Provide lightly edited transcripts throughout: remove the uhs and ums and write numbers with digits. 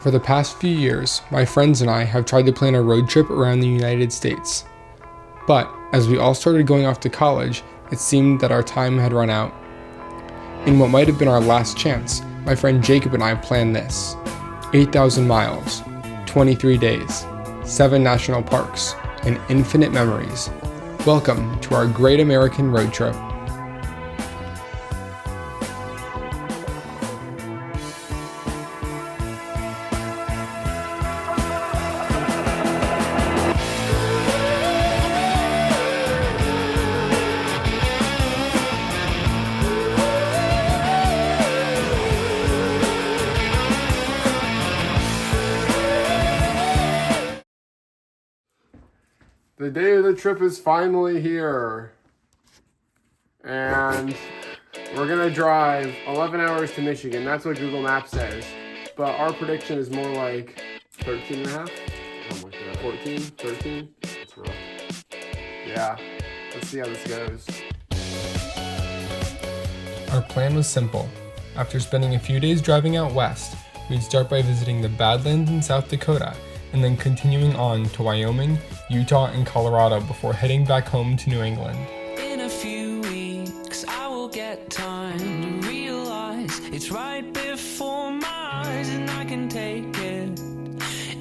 For the past few years, my friends and I have tried to plan a road trip around the United States. But as we all started going off to college, it seemed that our time had run out. In what might have been our last chance, my friend Jacob and I planned this: 8,000 miles, 23 days, 7 national parks, and infinite memories. Welcome to our great American road trip. The day of the trip is finally here, and we're gonna drive 11 hours to Michigan. That's what Google Maps says, but our prediction is more like 13 and a half, 14, 13. That's rough. Yeah, let's see how this goes. Our plan was simple. After spending a few days driving out west, we'd start by visiting the Badlands in South Dakota, and then continuing on to Wyoming, Utah, and Colorado before heading back home to New England. In a few weeks, I will get time to realize it's right before my eyes, and I can take it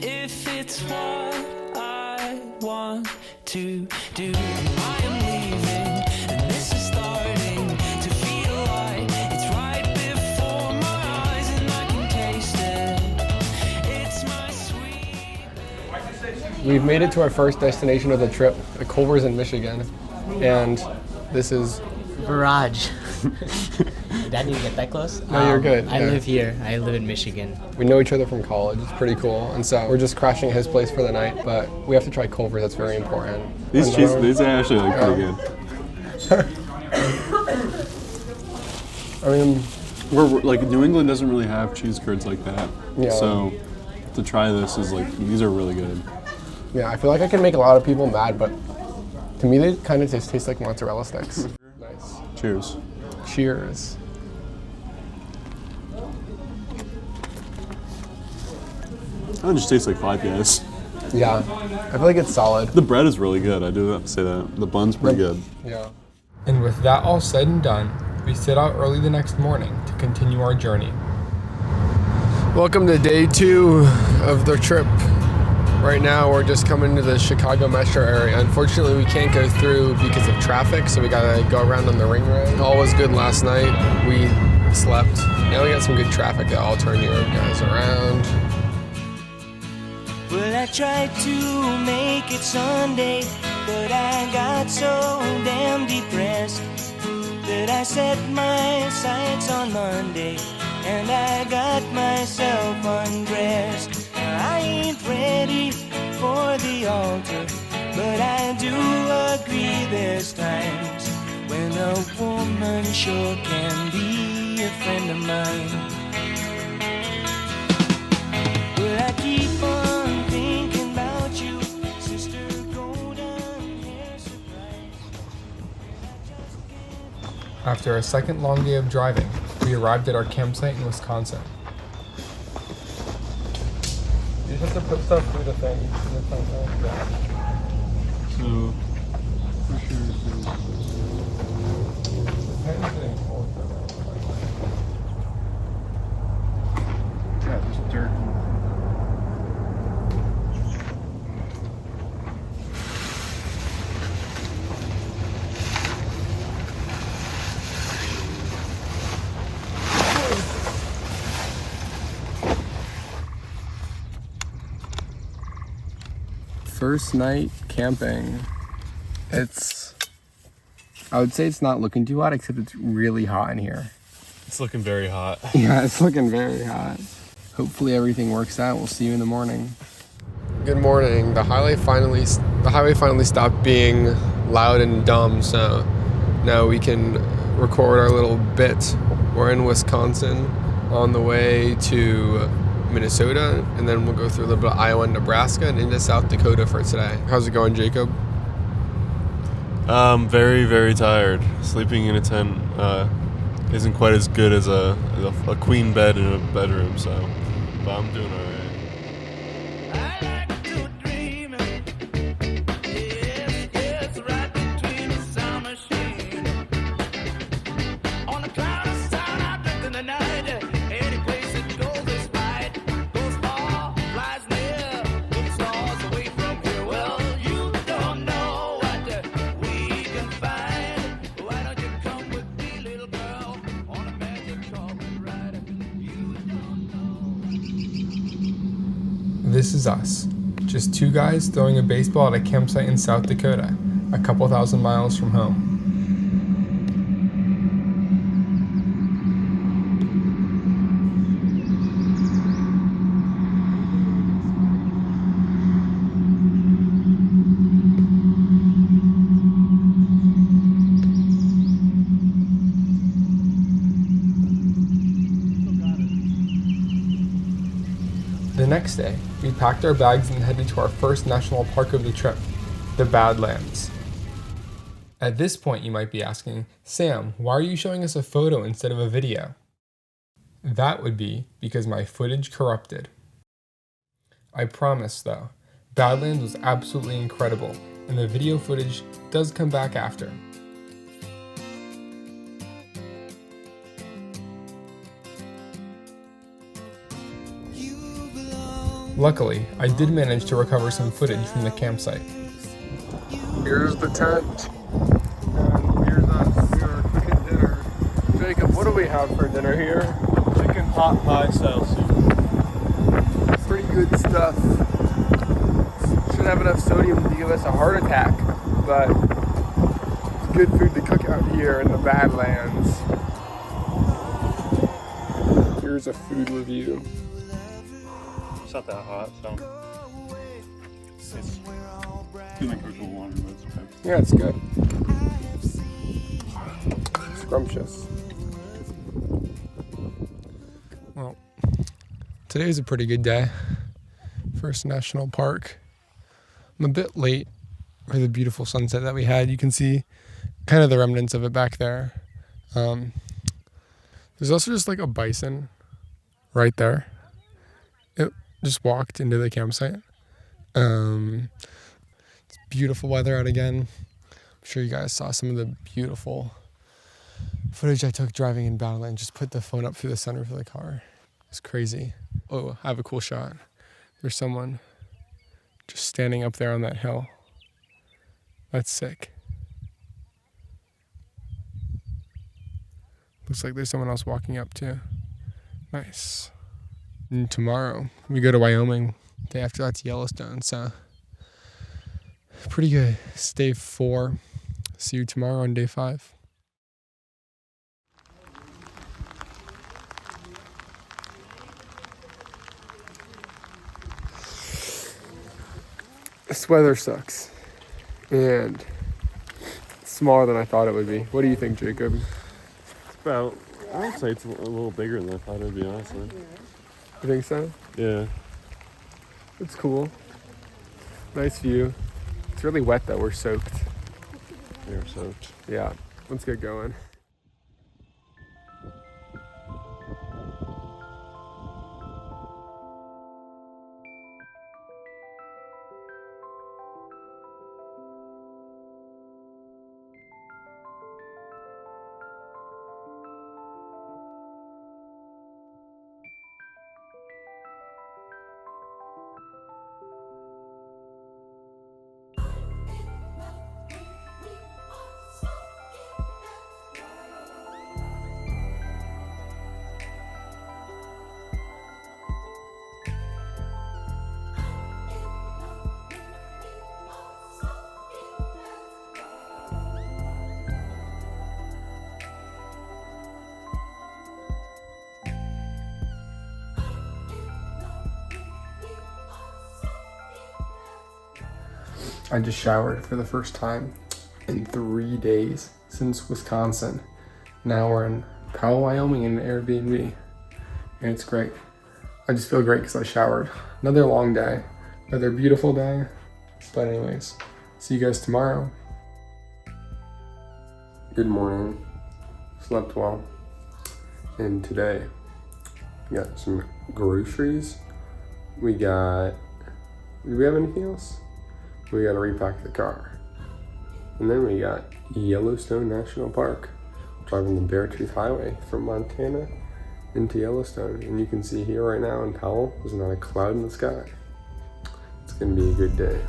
if it's what I want to do. I am leaving, and this is starting to feel like it's right before my eyes, and I can taste it. It's my sweet. We've made it to our first destination of the trip, the Culvers in Michigan, and this is... Barrage. Dad, did you get that close? No, you're good. I Yeah. live here. I live in Michigan. We know each other from college. It's pretty cool, and so we're just crashing at his place for the night, but we have to try Culver's. That's very important. These And, cheese, these are actually like pretty good. I mean, We're like New England doesn't really have cheese curds like that. Yeah. So to try this is like, these are really good. yeah, I feel like I can make a lot of people mad, but to me they kind of just taste like mozzarella sticks. Nice. Cheers. Cheers. That just tastes like Five Guys. Yeah, I feel like it's solid. The bread is really good. I do have to say that. The bun's pretty good. Yeah. And with that all said and done, we set out early the next morning to continue our journey. Welcome to day 2 of the trip. Right now we're just coming to the Chicago metro area. Unfortunately we can't go through because of traffic, so we gotta go around on the ring road. All was good last night. We slept. Now we got some good traffic that I'll turn you guys around. Well, I tried to make it Sunday, but I got so damn depressed that I set my sights on Monday, and I got myself undressed. I ain't ready for the altar, but I do agree there's times when a woman sure can be a friend of mine. Well, I keep on thinking about you, sister golden hair surprise. After a second long day of driving, we arrived at our campsite in Wisconsin. You just have to put stuff through the thing. So, for sure. Yeah, there's dirt. First night camping. I would say it's not looking too hot, except it's really hot in here. It's looking very hot. Yeah, it's looking very hot. Hopefully everything works out. We'll see you in the morning. Good morning. The highway finally stopped being loud and dumb, so now we can record our little bit. We're in Wisconsin on the way to Minnesota, and then we'll go through a little bit of Iowa and Nebraska and into South Dakota for today. How's it going, Jacob? Very, very tired. Sleeping in a tent isn't quite as good as a queen bed in a bedroom, so but I'm doing all right. This is us. Just two guys throwing a baseball at a campsite in South Dakota, a couple thousand miles from home. The next day, we packed our bags and headed to our first national park of the trip, the Badlands. At this point, you might be asking, Sam, why are you showing us a photo instead of a video? That would be because my footage corrupted. I promise, though, Badlands was absolutely incredible, and the video footage does come back after. Luckily, I did manage to recover some footage from the campsite. Here's the tent. And here's us. We are cooking dinner. Jacob, what do we have for dinner here? Chicken pot pie style soup. Pretty good stuff. Shouldn't have enough sodium to give us a heart attack, but it's good food to cook out here in the Badlands. Here's a food review. It's not that hot, so it's feeling cooked with water, but it's okay. Yeah, it's good. Scrumptious. Well, today's a pretty good day. First national park. I'm a bit late for the beautiful sunset that we had. You can see kind of the remnants of it back there. There's also just like a bison right there. It just walked into the campsite. It's beautiful weather out again. I'm sure you guys saw some of the beautiful footage I took driving in Badlands. Just put the phone up through the sunroof of the car. It's crazy. Oh, I have a cool shot. There's someone just standing up there on that hill. That's sick. Looks like there's someone else walking up too. Nice. And tomorrow we go to Wyoming. Day after that's Yellowstone, so pretty good. It's day 4. See you tomorrow on day 5. This weather sucks, and it's smaller than I thought it would be. What do you think, Jacob? About, I would say it's a little bigger than I thought it would be, honestly. You think so? Yeah. It's cool. Nice view. It's really wet though. We're soaked. They were soaked. Yeah. Let's get going. I just showered for the first time in 3 days since Wisconsin. Now we're in Powell, Wyoming in an Airbnb, and it's great. I just feel great because I showered. Another long day, another beautiful day. But anyways, see you guys tomorrow. Good morning. Slept well. And today, we got some groceries. Do we have anything else? We gotta repack the car. And then we got Yellowstone National Park. Driving the Beartooth Highway from Montana into Yellowstone. And you can see here right now in Powell, there's not a cloud in the sky. It's gonna be a good day.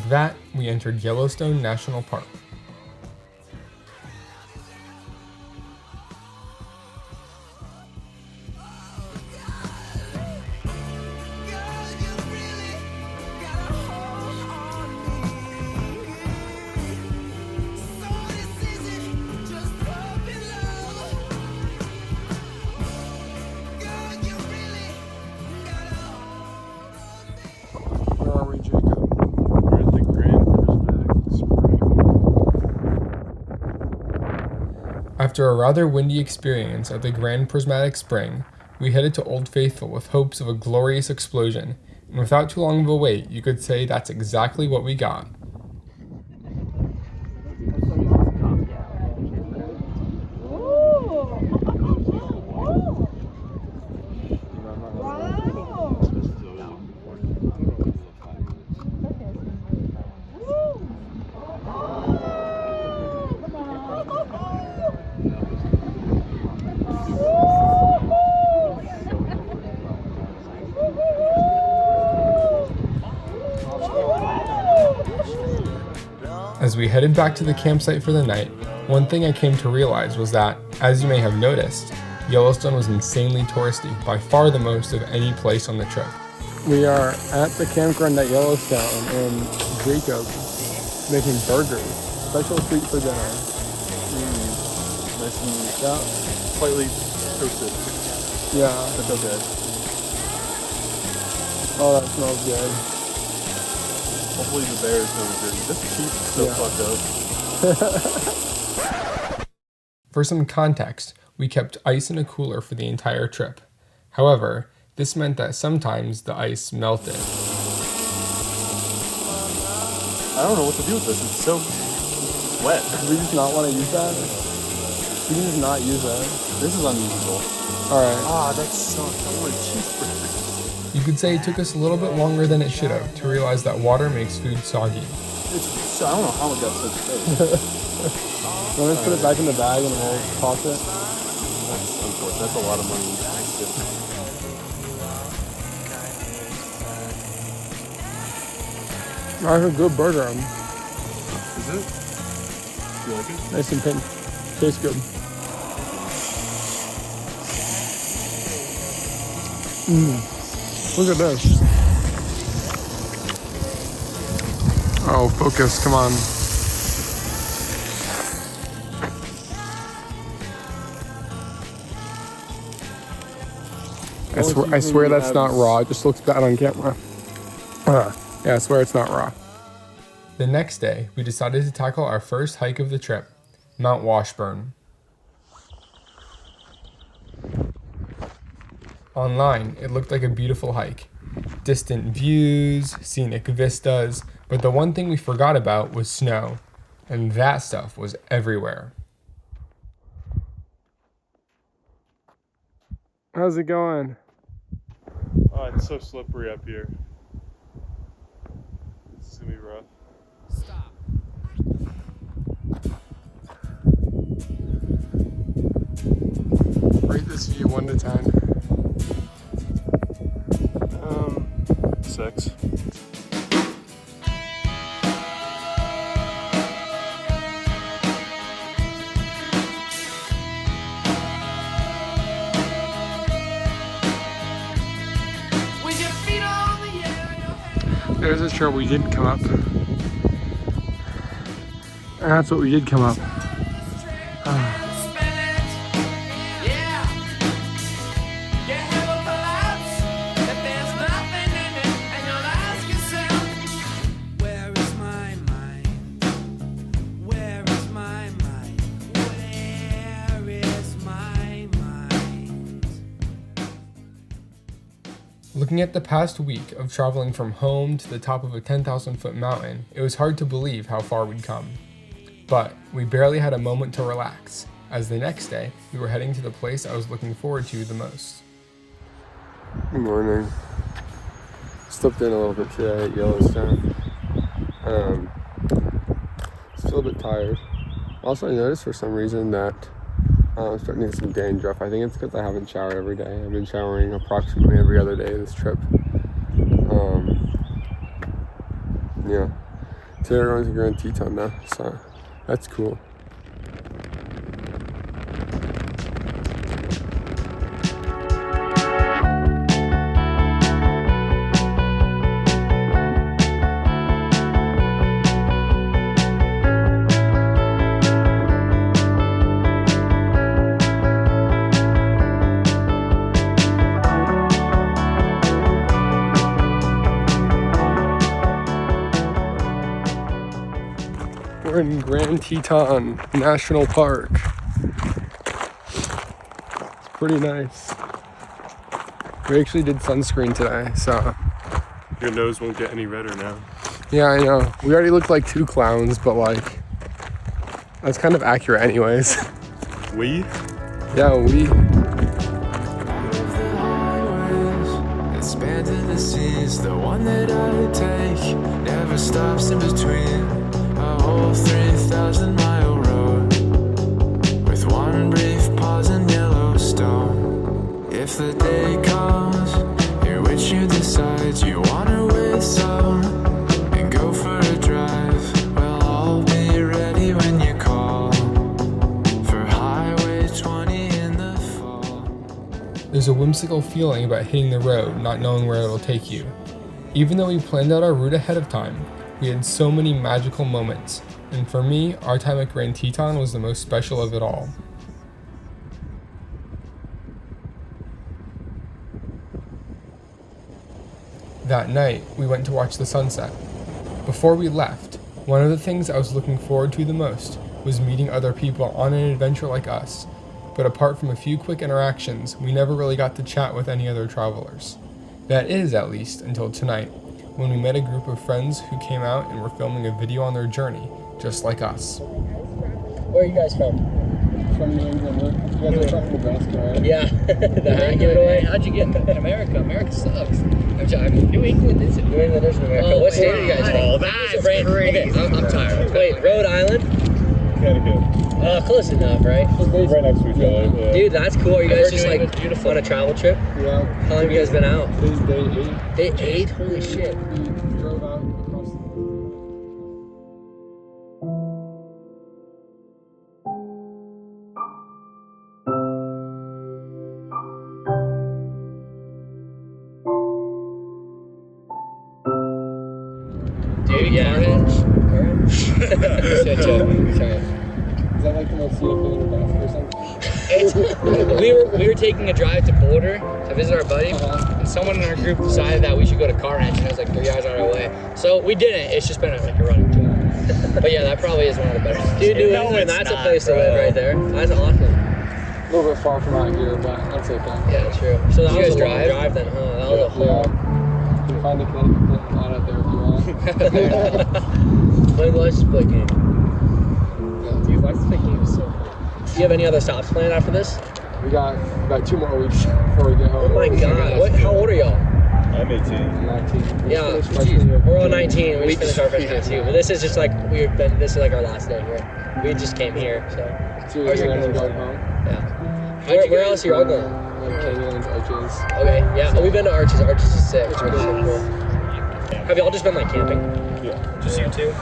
like that, we entered Yellowstone National Park. Where are we, Jacob? We're at the Grand Prismatic Spring. After a rather windy experience at the Grand Prismatic Spring, we headed to Old Faithful with hopes of a glorious explosion, and without too long of a wait, you could say that's exactly what we got. As we headed back to the campsite for the night, one thing I came to realize was that, as you may have noticed, Yellowstone was insanely touristy, by far the most of any place on the trip. We are at the campground at Yellowstone, and Jacob making burgers, special treat for dinner. Nice and Yeah, slightly toasted. yeah. That's okay. Oh, that smells good. Hopefully the bear is no good. This cheese is so Yeah. fucked up. For some context, we kept ice in a cooler for the entire trip. However, this meant that sometimes the ice melted. I don't know what to do with this. It's so wet. Do we just not want to use that? We can just not use that. This is unusable. Alright. Ah, that sucks. I want a cheeseburger. You could say it took us a little bit longer than it should have to realize that water makes food soggy. It's, I don't know how it got so thick. Let us put it back in the bag and we'll toss it. That's unfortunate. That's a lot of money. That's a good burger. Is it? You like it? Nice and pink. Tastes good. Look at this. Oh, focus, come on. I swear that's not raw. It just looks bad on camera. Yeah, I swear it's not raw. The next day, we decided to tackle our first hike of the trip, Mount Washburn. Online, it looked like a beautiful hike. Distant views, scenic vistas, but the one thing we forgot about was snow, and that stuff was everywhere. How's it going? Oh, it's so slippery up here. This is gonna be rough. Rate this view 1 to 10. 6. With your feet on the air and your head. There's a trail we didn't come up. And that's what we did come up. Looking at the past week of traveling from home to the top of a 10,000-foot mountain, it was hard to believe how far we'd come. But we barely had a moment to relax, as the next day, we were heading to the place I was looking forward to the most. Good morning. Slept in a little bit today at Yellowstone. Still a bit tired. Also, I noticed for some reason that I'm starting to get some dandruff. I think it's because I haven't showered every day. I've been showering approximately every other day this trip. Yeah. Today we're going to Grand Teton now, so that's cool. We're in Grand Teton National Park. It's pretty nice. We actually did sunscreen today, so. Your nose won't get any redder now. Yeah, I know. We already look like two clowns, but like, that's kind of accurate anyways. We? Yeah, we. Span to the seas, the one that I take never stops in between a whole 3,000-mile road with one brief pause in Yellowstone. If the day comes in which you decide you wanna whistle and go for a drive, well, I'll be ready when you call for Highway 20 in the fall. There's a whimsical feeling about hitting the road, not knowing where it'll take you. Even though we planned out our route ahead of time, we had so many magical moments, and for me, our time at Grand Teton was the most special of it all. That night, we went to watch the sunset. Before we left, one of the things I was looking forward to the most was meeting other people on an adventure like us, but apart from a few quick interactions, we never really got to chat with any other travelers. That is, at least, until tonight, when we met a group of friends who came out and were filming a video on their journey, just like us. Where are you guys from? From New England, you guys are from Nebraska, right? Yeah. Give it away. How'd you get in America? America sucks. New England is New England is in America. What state are you guys from? Oh, that's crazy. Okay, I'm tired. Wait, Rhode Island? Connecticut. Close enough, right? Right next to each other. Yeah. Dude, that's cool. Are you guys just New like England's beautiful. on a travel trip? Yeah. How long have you guys been out? This is day 8. Day 8? Holy shit. We drove out across the... Dude, yeah. Orange? Sorry. Is that like the most scenic thing in Nebraska or something? We were taking a drive to Boulder to visit our buddy, and someone in our group decided that we should go to Car Ranch, and it was like 3 hours out of our way. So we didn't. It's just been like a running joke. But yeah, that probably is one of the better things. Dude, New No, England, it's that's a not, place to bro. live right there. That's awesome. A little bit far from out here, but that's okay. Yeah, true. So that You was guys a long drive? drive then, huh? That was a whole... Yeah. You can find the Connecticut lot out there if you want. When was split game? Dude, my split game is so cool. Do you have any other stops planned after this? We got 2 more weeks before we get home. Oh my god. How old are y'all? I'm 18. 19. Yeah, Finished freshman year. we're all 19. We just finished our freshman too. But this is just like this is like our last day here. We just came here, so So you guys are going home? yeah. Where else are y'all going? Like Canyons, Arches. Okay, yeah. Oh, we've been to Arches. Arches is sick. Arches is so cool. Have y'all just been like camping? Yeah. Just you two?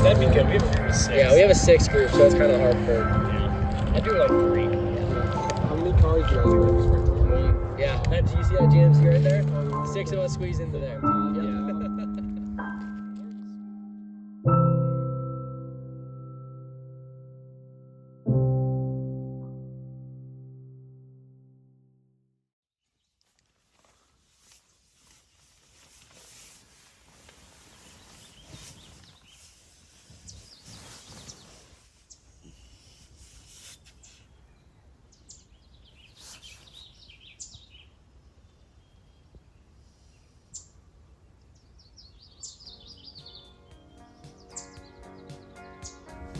That'd be good. We have a group of 6. Yeah, we have a 6 group, so it's kind of hard for. I do like 3. How many cars do you guys have? Yeah, do you see that GMC right there? 6 of us squeeze into there. Yeah.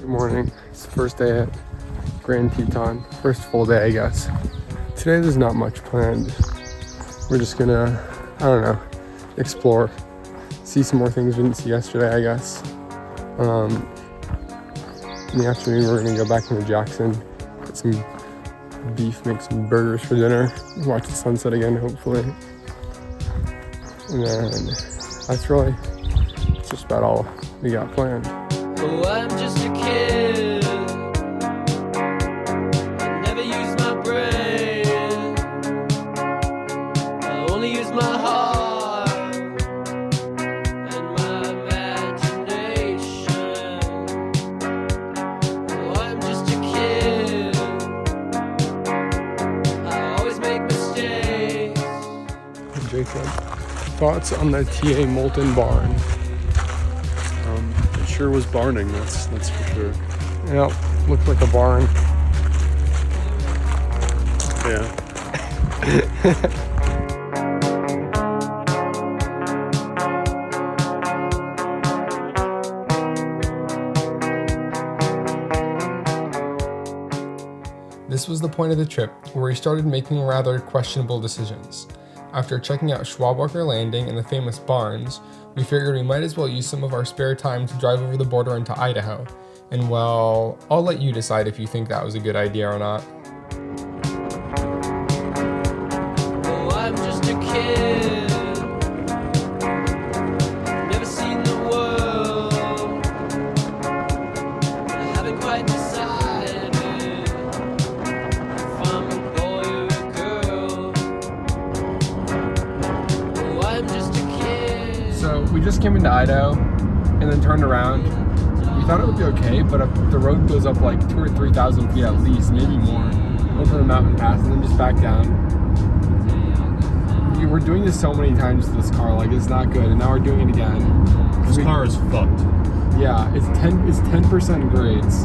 Good morning. It's the first day at Grand Teton. First full day, I guess. Today there's not much planned. We're just gonna, I don't know, explore. See some more things we didn't see yesterday, I guess. In the afternoon, we're gonna go back into Jackson, get some beef, make some burgers for dinner, watch the sunset again, hopefully. And then that's really just about all we got planned. Oh, I'm just a kid. I never use my brain. I only use my heart and my imagination. Oh, I'm just a kid. I always make mistakes. Jacob, thoughts on the TA Molten barn? It sure was barning, that's for sure. Yep, looked like a barn. Yeah. This was the point of the trip where we started making rather questionable decisions. After checking out Schwabwacher Landing and the famous barns, we figured we might as well use some of our spare time to drive over the border into Idaho. And well, I'll let you decide if you think that was a good idea or not. Oh, I'm just a kid. Never seen the world. I haven't quite decided if I'm a boy or a girl. Oh, I'm just a kid. So we just came into Idaho and then turned around. We thought it would be okay, but the road goes up like 2,000 or 3,000 feet at least, maybe more, over the mountain pass and then just back down. We're doing this so many times to this car, like it's not good, and now we're doing it again. This car is fucked. Yeah, it's 10% grades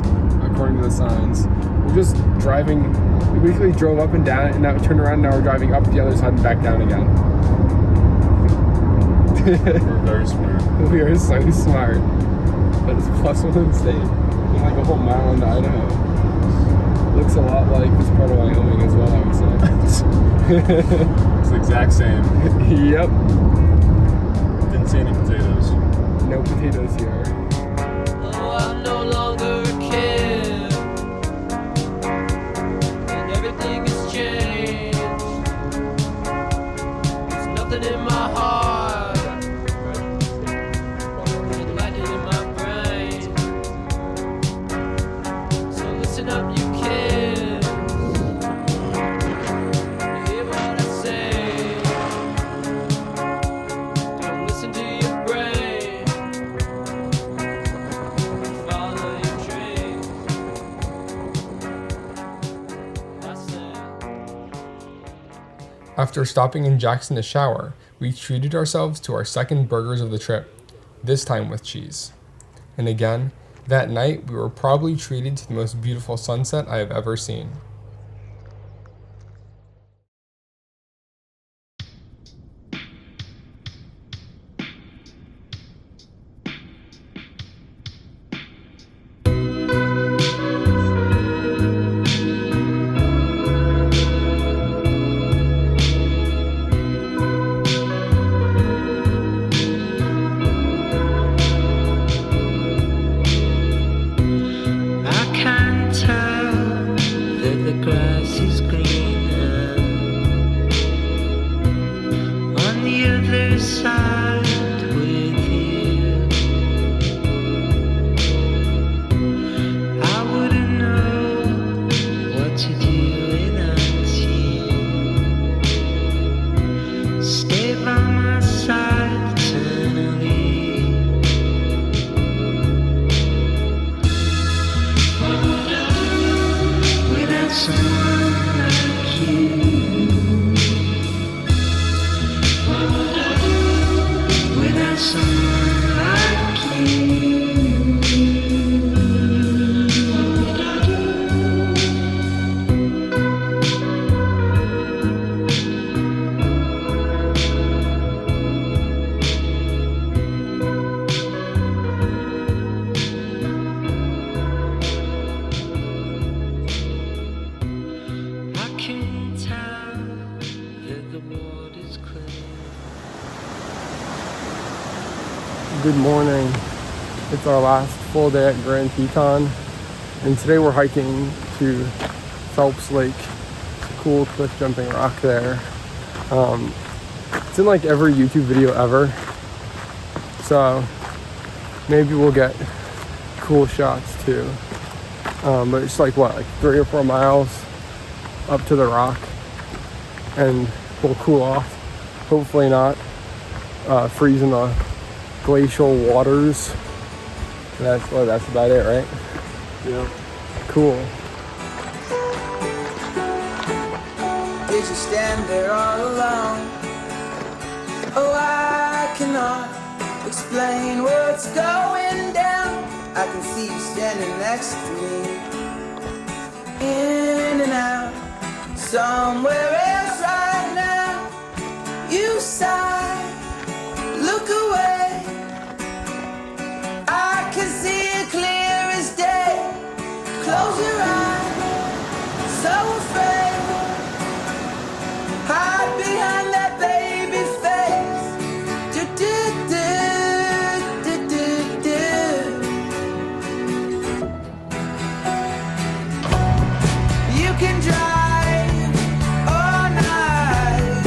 according to the signs. We're just driving. We basically drove up and down, and now turned around. And now we're driving up the other side and back down again. We're very smart. We are so smart. But it's +1 in the state. And like a whole mile into Idaho. Looks a lot like this part of Wyoming as well, I would say. It's the exact same. Yep. Didn't see any potatoes. No potatoes here. Oh, I'm no longer a kid, and everything has changed. There's nothing in my heart, and nothing in my brain. So listen up, you kids. You hear what I say? Don't listen to your brain. Follow your dreams. That's it. After stopping in Jackson to shower, we treated ourselves to our second burgers of the trip, this time with cheese. And again, that night we were probably treated to the most beautiful sunset I have ever seen. I can tell that the grass is greener on the other side with you. I wouldn't know what to do without you. Stay by my side eternally. Without someone like you, without someone like you. I can tell that the water's clear. Good morning. It's our last full day at Grand Teton, and today we're hiking to Phelps Lake. It's a cool cliff jumping rock there. It's in like every YouTube video ever. So maybe we'll get cool shots too. But it's like what, like 3 or 4 miles up to the rock, and we'll cool off. Hopefully not freeze in the glacial waters. That's about it, right? Yeah. Cool. Did you stand there all alone? Oh, I cannot explain what's going down. I can see you standing next to me, in and out, somewhere else right now. You sigh, look away. I can see it clear as day. Close your eyes, so afraid. Hide behind that baby face. Do do do do do do. You can drive all night,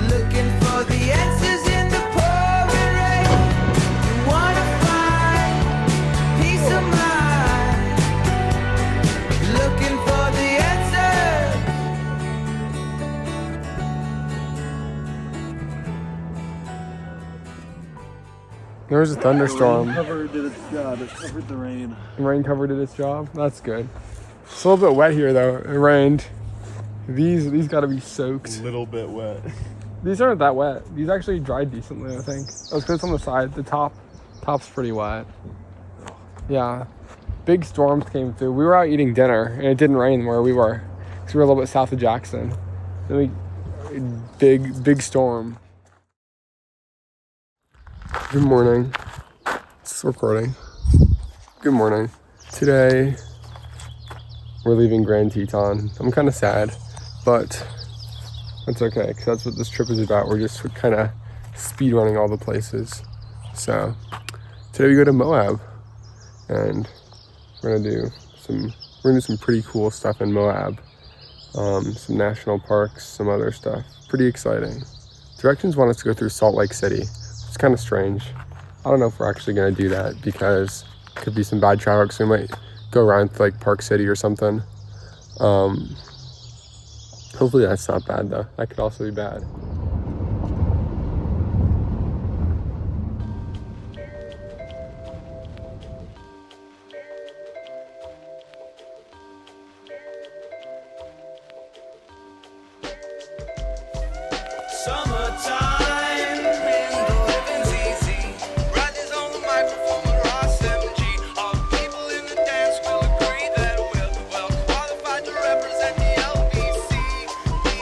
looking for the answers in the pouring rain. You wanna find peace of mind, looking for the answers. There was a thunderstorm. Rain covered did its job. It covered the rain. The rain covered its job. That's good. It's a little bit wet here though. It rained. These gotta be A soaked. little bit wet. These aren't that wet. These actually dried decently, I think. Oh, it's 'cause it's on the side. The top's pretty wet. Yeah. Big storms came through. We were out eating dinner and it didn't rain where we were, because we were a little bit south of Jackson. Then big storm. Good morning. It's recording. Good morning. Today we're leaving Grand Teton. I'm kind of sad, but that's okay, because that's what this trip is about. We're just kind of speed running all the places. So today we go to Moab, and we're gonna do some pretty cool stuff in Moab. Some national parks, some other stuff. Pretty exciting. Directions want us to go through Salt Lake City. It's kind of strange. I don't know if we're actually gonna do that, because it could be some bad traffic, so we might go around to like Park City or something. Hopefully that's not bad though. That could also be bad. Summertime and the living's easy. Riders on the microphone with Ross MG. All the people in the dance will agree that we're well qualified to represent the LBC. Me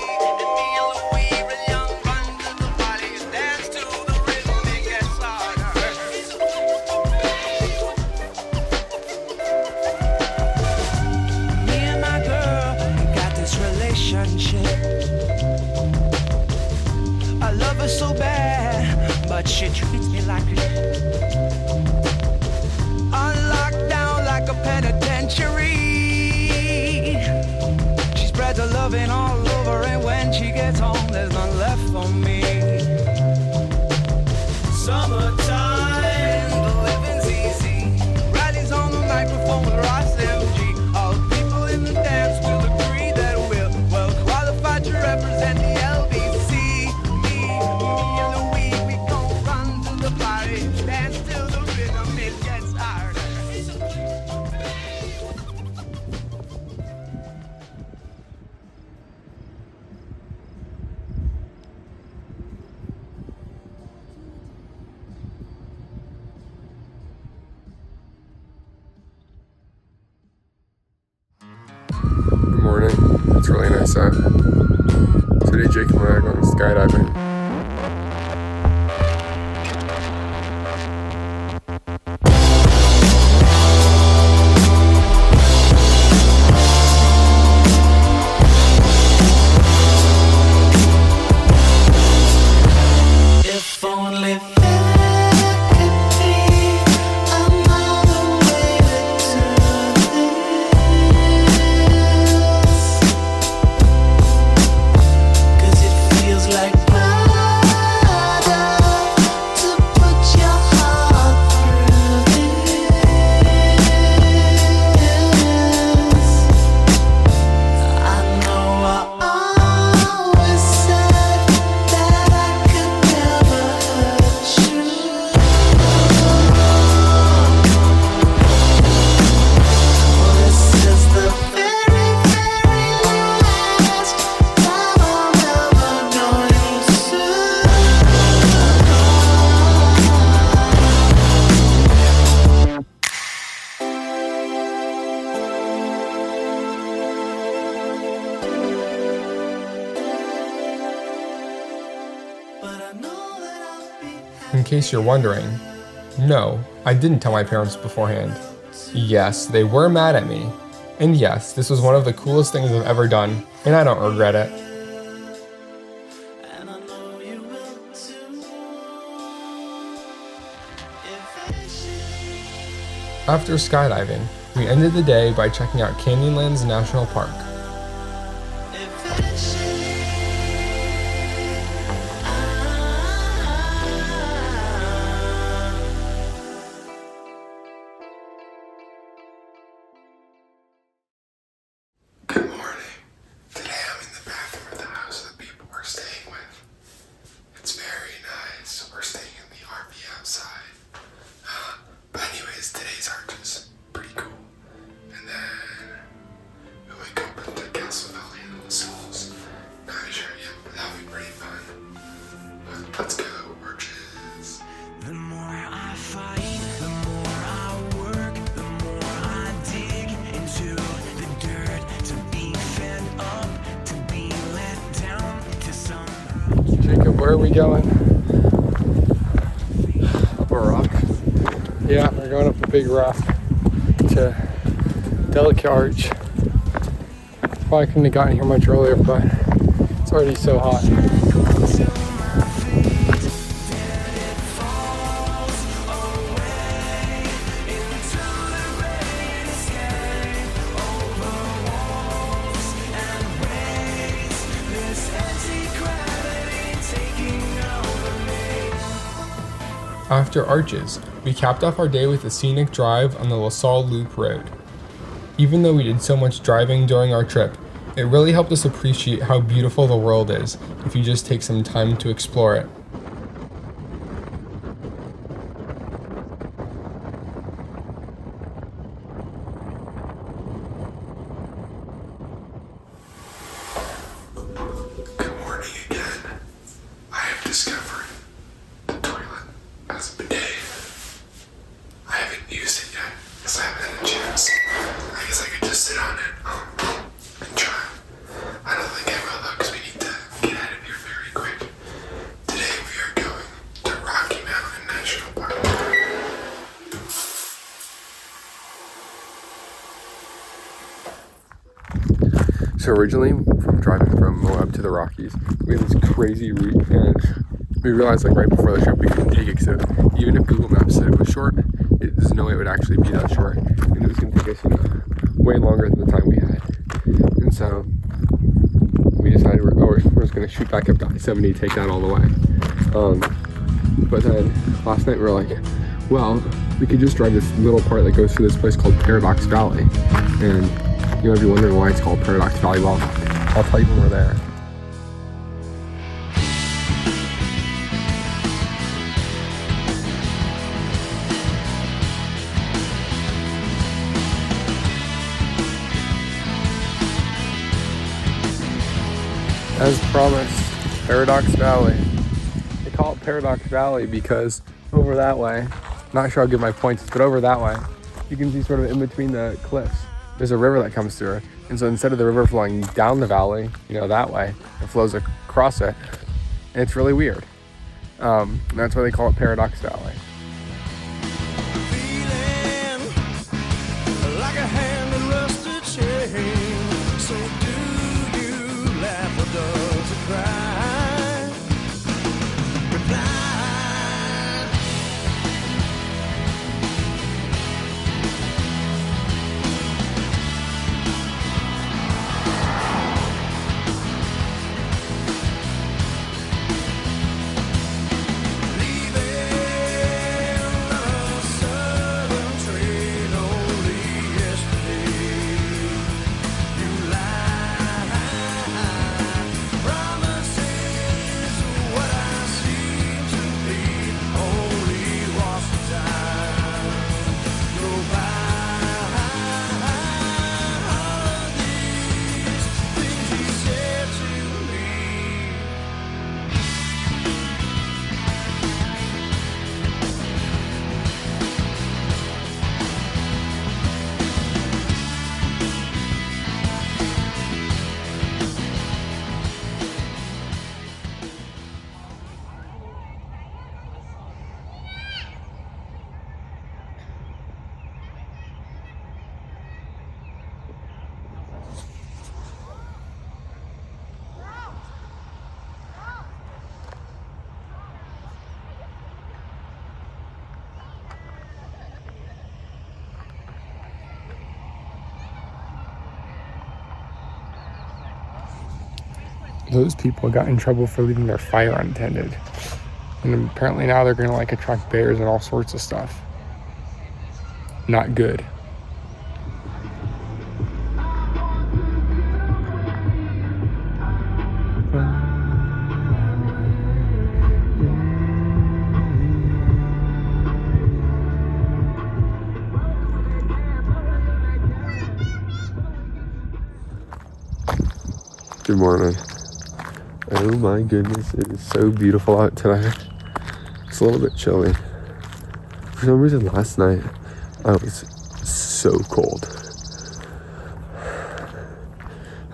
and Louis, real young, run to the party and dance to the rhythm. It gets harder. Me and my girl got this relationship. I love her so bad, but she treats me like a unlocked down like a penitentiary. She spreads her loving all over, and when she gets home, there's none left for me. Summertime, the living's easy. Riley's on the microphone with Ross MG. All the people in the dance will agree that we're well qualified to represent the LBC. Me and Louis, we gon' run to the party, dance till the rhythm it gets harder. Good morning. It's really nice out. Today Jake and I are going skydiving. If only there could be another way to do this. 'Cause it feels like case you're wondering, no, I didn't tell my parents beforehand. Yes, they were mad at me. And yes, this was one of the coolest things I've ever done, and I don't regret it. And I know you will too. After skydiving, we ended the day by checking out Canyonlands National Park. Good morning. Today I'm in the bathroom of the house of the people we're staying with. It's very nice. We're staying in the RV outside. But anyways, today's arch is pretty cool. And then we wake up at the Castle Valley and the Falls. Not sure yet, but that'll be pretty fun. But let's go, arches. The more I fight, the more I work, the more I dig into the dirt to be fed up, to be let down to some. Jacob, where are we going? Up a rock. Yeah, we're going up a big rock to Delicate Arch. Probably couldn't have gotten here much earlier, but it's already so hot. After Arches, we capped off our day with a scenic drive on the LaSalle Loop Road. Even though we did so much driving during our trip, it really helped us appreciate how beautiful the world is if you just take some time to explore it. Good morning again. I have discovered the toilet as a bidet. I haven't used it yet because I haven't had a chance. I guess I could just sit on it and try. I don't think I will though because we need to get out of here very quick. Today we are going to Rocky Mountain National Park. So originally, from driving from Moab to the Rockies, we had this crazy route, and we realized like right before the trip we couldn't take it, so even if Google Maps said it was short, there's no way it would actually be that short, and it was going to take us way longer than the time we had. And so we decided we're just going to shoot back up to I-70, take that all the way. But then last night we were like, well, we could just drive this little part that goes through this place called Paradox Valley, and you might be wondering why it's called Paradox Valley. Well, I'll tell you when we're there. As promised, Paradox Valley. They call it Paradox Valley because over that way, not sure I'll give my points, but over that way, you can see sort of in between the cliffs, there's a river that comes through. And so instead of the river flowing down the valley, that way, it flows across it. And it's really weird. And that's why they call it Paradox Valley. Feeling like a hand in rusted chain. So do you laugh or does it cry? Reply. Leaving those people got in trouble for leaving their fire unattended. And apparently now they're going to like attract bears and all sorts of stuff. Not good. Good morning. Oh my goodness, it is so beautiful out today. It's a little bit chilly. For some reason last night I was so cold.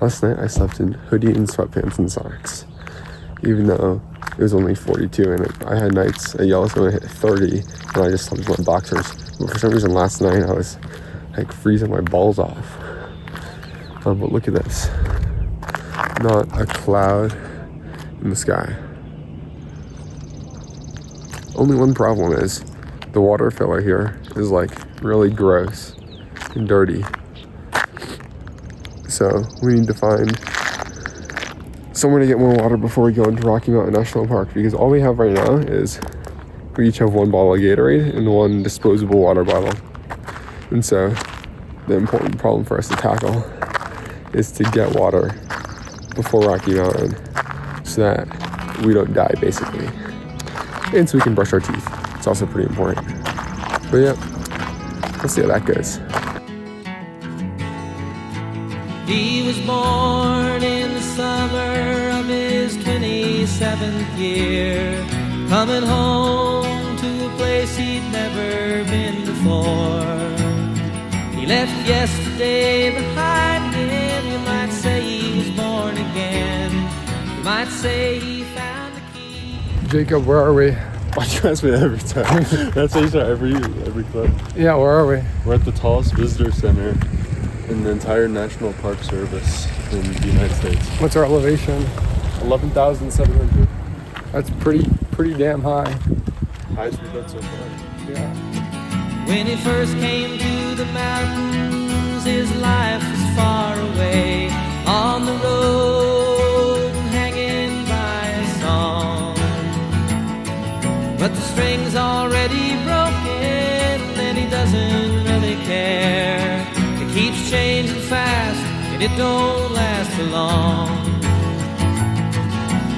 Last night I slept in hoodie and sweatpants and socks, even though it was only 42 and I had nights at Yellowstone hit 30 and I just slept in my boxers. But for some reason last night I was like freezing my balls off. But look at this. Not a cloud in the sky. Only one problem is the water filler here is like really gross and dirty. So we need to find somewhere to get more water before we go into Rocky Mountain National Park, because all we have right now is we each have one bottle of Gatorade and one disposable water bottle. And so the important problem for us to tackle is to get water before Rocky Mountain so that we don't die, basically. And so we can brush our teeth. It's also pretty important. But yeah, let's see how that goes. He was born in the summer of his 27th year, coming home to a place he'd never been before. He left yesterday behind him. You might say he was born again. You might say he found the key. Jacob, where are we? Why'd you ask me that every time? That's how you start every clip. Yeah, where are we? We're at the tallest visitor center in the entire National Park Service in the United States. What's our elevation? 11,700. That's pretty damn high. Highest we've been so far. Yeah. When he first came to the mountains, his life was far away, on the road, hanging by a song. But the string's already broken, and he doesn't really care. It keeps changing fast, and it don't last for long.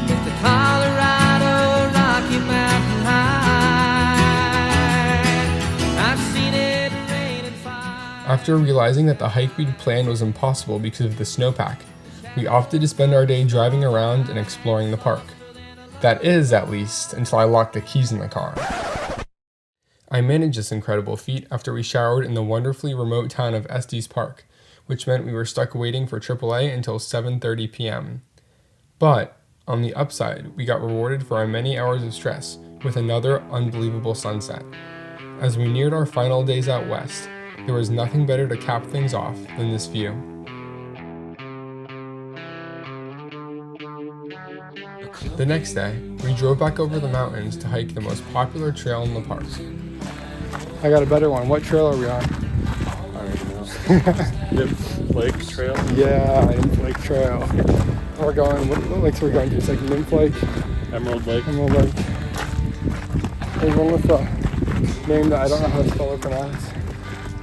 It's the Colorado Rocky Mountain High. I've seen it rain and fire. After realizing that the hike we'd planned was impossible because of the snowpack, we opted to spend our day driving around and exploring the park. That is, at least, until I locked the keys in the car. I managed this incredible feat after we showered in the wonderfully remote town of Estes Park, which meant we were stuck waiting for AAA until 7:30 p.m. But, on the upside, we got rewarded for our many hours of stress with another unbelievable sunset. As we neared our final days out west, there was nothing better to cap things off than this view. The next day, we drove back over the mountains to hike the most popular trail in the park. I got a better one. What trail are we on? I don't know. Nymph Lake Trail? Yeah, Nymph Lake Trail. We're going, what lakes are we going to? It's like Nymph Lake, Emerald Lake. Emerald Lake. There's one with a name that I don't know how to spell or pronounce.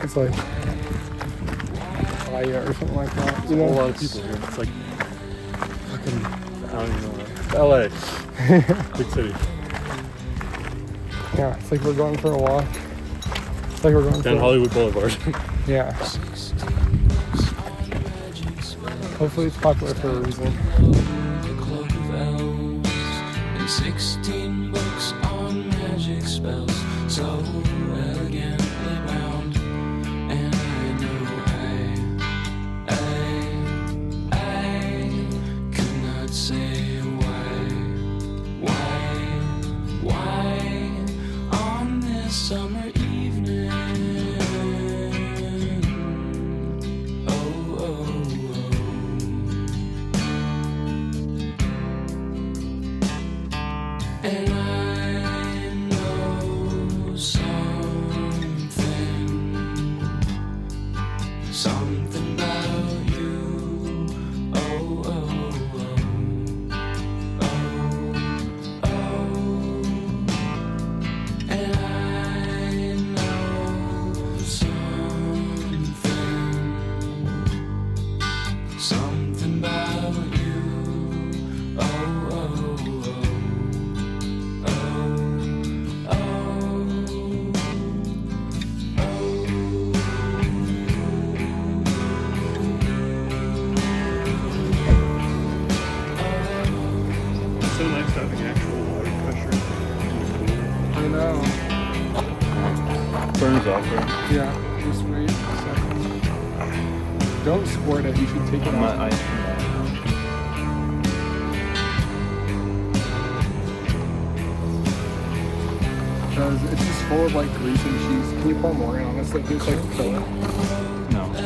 It's like Fire or something like that. You A know? whole lot of people here. It's like fucking, I don't even know what. LA. Big city. Yeah, it's like we're going for a walk. It's like we're going Down for Hollywood Boulevard. Yeah. Hopefully it's popular for a reason. The cloak of elves and 16 books on magic spells, so elegantly bound. And I know I could not say why on this summer evening. And I know some Burns off there. Yeah, just wait a second. Don't squirt it, you should take it My out. ice cream. Because it's just full of like grease and cheese. Can you pour more in on this? Like, it's like fill it. No. Do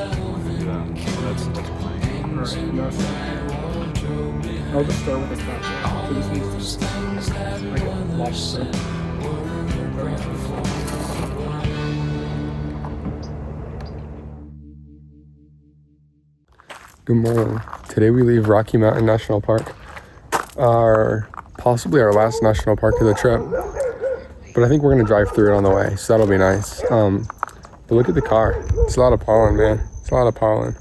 that. That's fine. Alright, no, I'll just start with the top. So this needs to like a lobster. Good morning. Today we leave Rocky Mountain National Park. Possibly our last national park of the trip. But I think we're gonna drive through it on the way, so that'll be nice. But look at the car. It's a lot of pollen, man. It's a lot of pollen.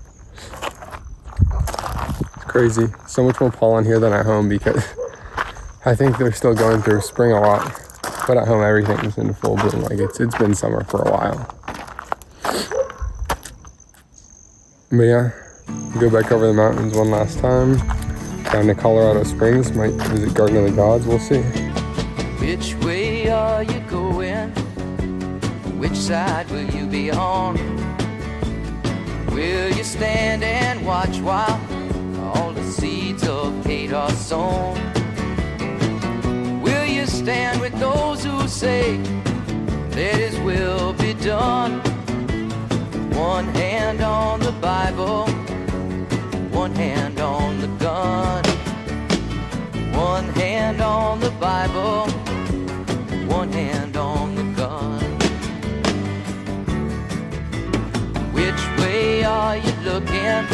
It's crazy. So much more pollen here than at home because I think they're still going through spring a lot. But at home everything's in full bloom. Like it's been summer for a while. But yeah, we'll go back over the mountains one last time. Down to Colorado Springs, might visit Garden of the Gods, we'll see. Which way are you going? Which side will you be on? Will you stand and watch while all the seeds of hate are sown? Will you stand with those who say that His will be done? One hand on the Bible, one hand on the gun. One hand on the Bible, one hand on the gun. Which way are you looking?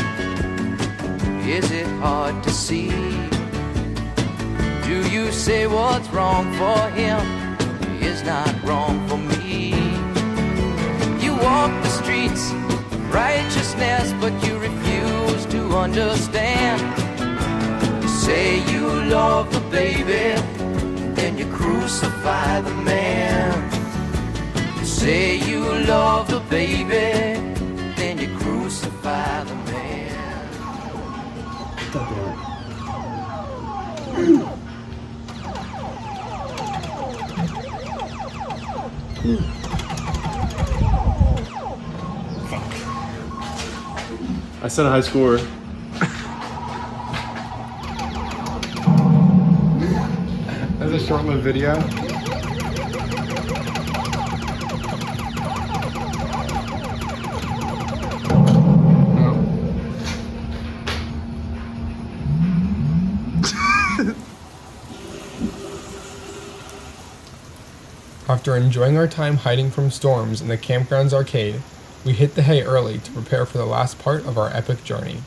Is it hard to see? Do you say what's wrong for him is not wrong for me? You walk the streets of righteousness, but you refuse to understand. You say you love the baby, then you crucify the man. You say you love the baby, then you crucify the man. I set a high score. That's a short-lived video. After enjoying our time hiding from storms in the campground's arcade, we hit the hay early to prepare for the last part of our epic journey.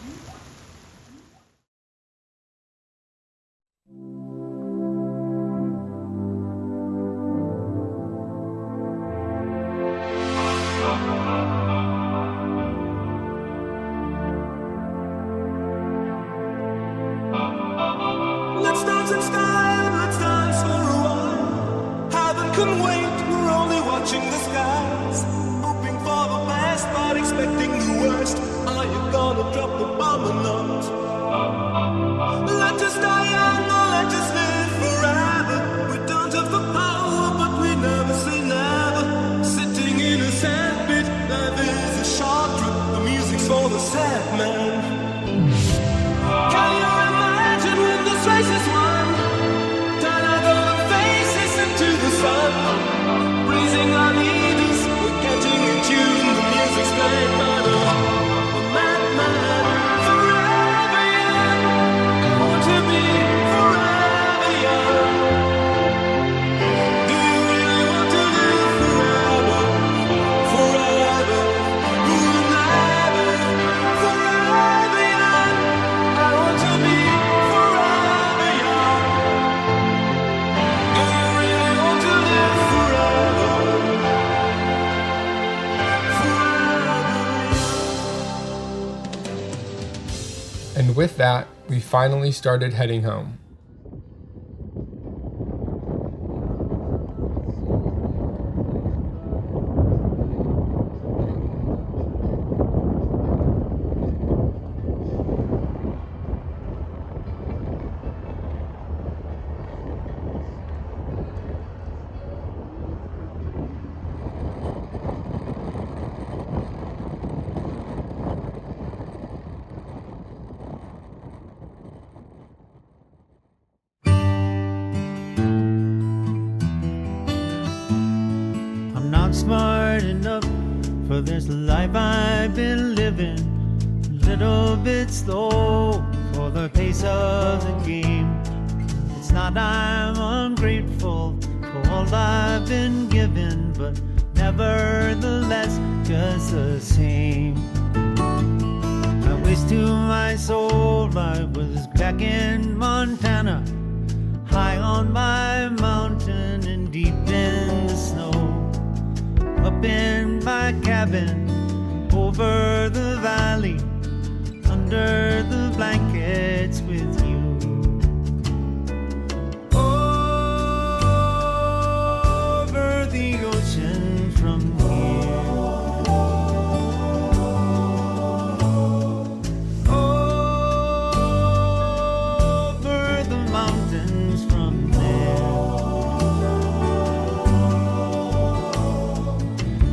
Let's dance in style, let's dance for a while. Heaven can wait, we're only watching the skies. Hoping for the best, but expecting the worst. Are you gonna drop the bomb or not? Let us die young or let us live forever. We don't have the power, but we never say never. Sitting in a sandpit, life is a short trip. The music's for the sad man. Can you imagine when this race is won? Turn our golden faces into the sun. Praising our leaders, we're getting in tune. The music's played by the madman. Forever young, I want to be forever young. Do you really want to live forever? Forever, forever, forever young. I want to be forever young. Do you really want to live forever? Forever. And with that, we finally started heading home. hard enough for this life I've been living. A little bit slow for the pace of the game. It's not I'm ungrateful for all I've been given, but nevertheless just the same. I wish to my soul I was back in Montana, high on my mountain and deep in the snow, up in my cabin over the valley, under the blankets with you. Over the ocean from here, over the mountains from there.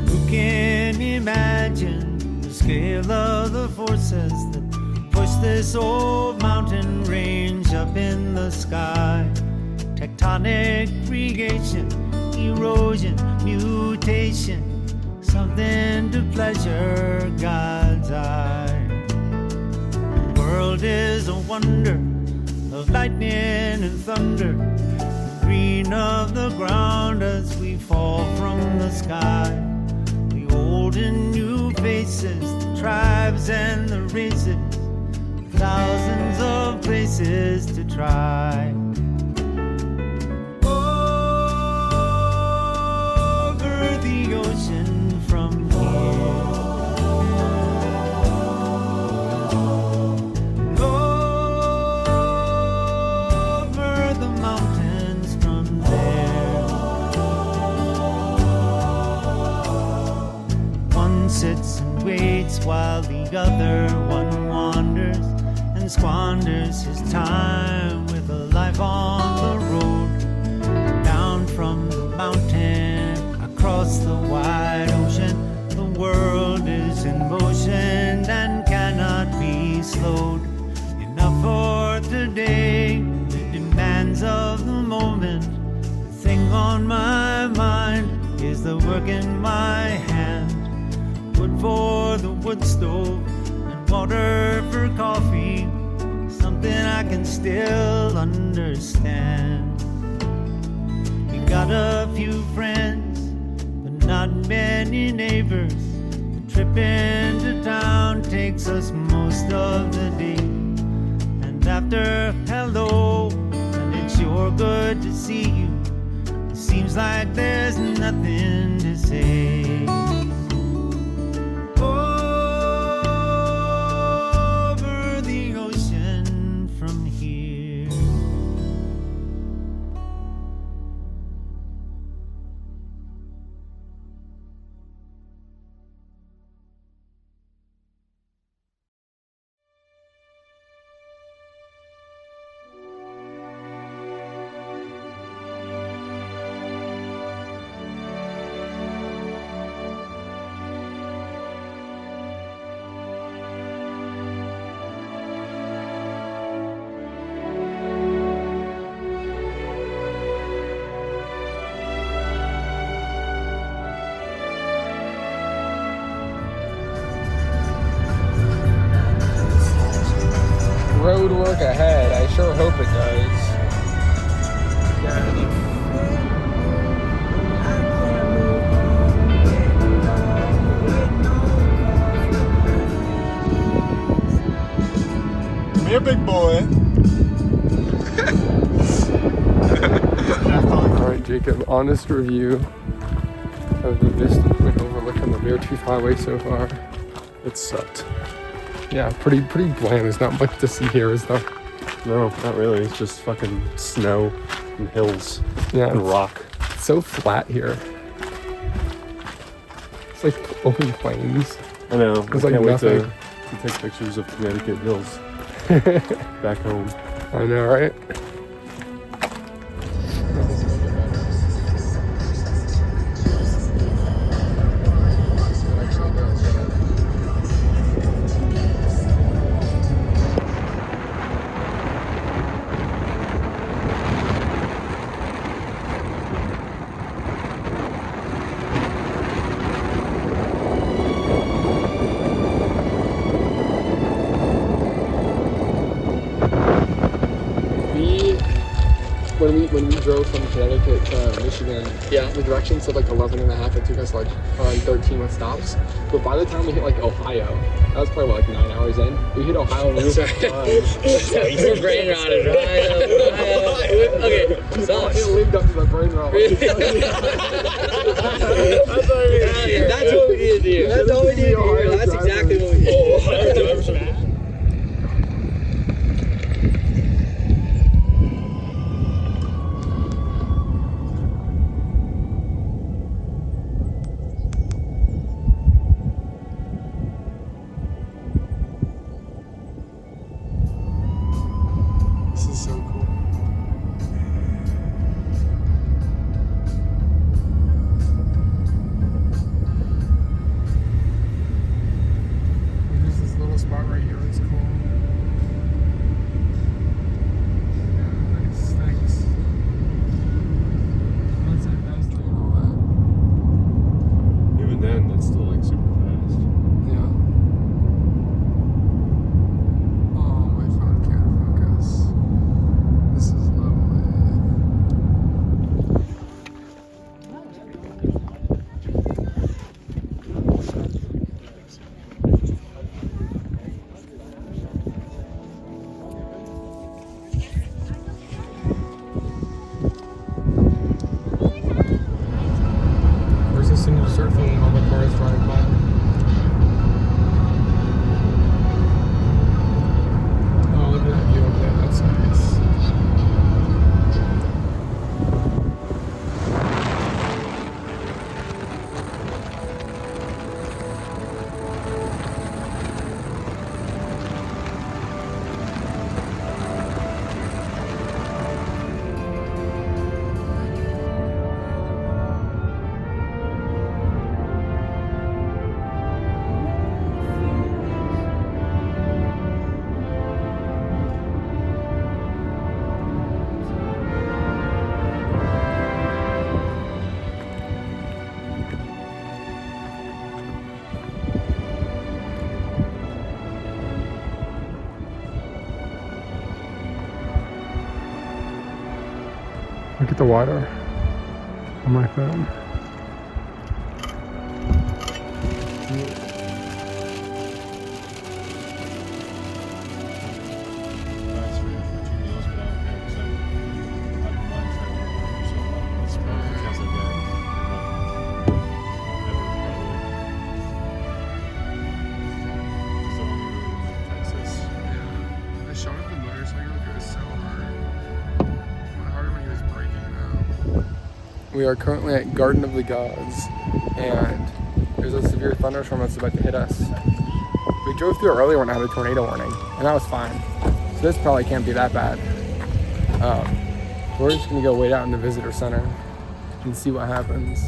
Who can imagine the scale of the forces that push this old mountain range up in the sky? Tectonic creation, erosion, mutation, something to pleasure God's eye. The world is a wonder of lightning and thunder, the green of the ground as we fall from the sky. The old and new faces, the tribes and the races, thousands of places to try. Over the ocean from here, over the mountains from there. One sits and waits while the other one wanders and squanders his time with a life on the road. Down from the mountain, across the wide ocean, the world is in motion and cannot be slowed. Enough for today, the demands of the moment. The thing on my mind is the work in my hand. Wood for the wood stove, water for coffee, something I can still understand. We got a few friends, but not many neighbors. The trip into town takes us most of the day. And after hello, and it's sure good to see you, it seems like there's nothing to say. Over the ocean from here. Road work ahead. I sure hope it does. Come here, big boy. Alright, Jacob, honest review of the Vista Point overlook on the Beartooth Highway so far. It sucked. Yeah, pretty bland. There's not much to see here, is there? No, not really. It's just fucking snow and hills Yeah, and rock. it's so flat here. It's like open plains. I know. It's I like can't wait nothing. to take pictures of Connecticut hills back home. I know, right? when we drove from Connecticut to Michigan, Yeah. the direction said like 11.5. It took us like around 13 with stops. But by the time we hit like Ohio, that was probably like 9 hours in. We hit Ohio and we were We're brain rotted, right? Okay, so I lived up to the brain rot. that's what we need to do. That's all we need to do. That's exactly what we need. This is so cool. There's this little spot right here. It's cool. Yeah, nice. Thanks. That's it. That's doing all that. Even then, that's still like super fast. Yeah. Oh, my phone can't focus. This is lovely. Where's this thing to start filming all the cars driving by? Oh, look at that view up there. That's nice. Look at the water on my phone. That's for your meals, but I don't care because I don't mind trying to do something. It's probably because I got ever probably. So I'm in Texas. Yeah. The shot of the motorcycle goes so hard. Harder when he was braking now. We are currently at Garden of the Gods, and there's a severe thunderstorm that's about to hit us. We drove through it earlier when I had a tornado warning, and that was fine. So this probably can't be that bad. We're just gonna go wait out in the visitor center and see what happens.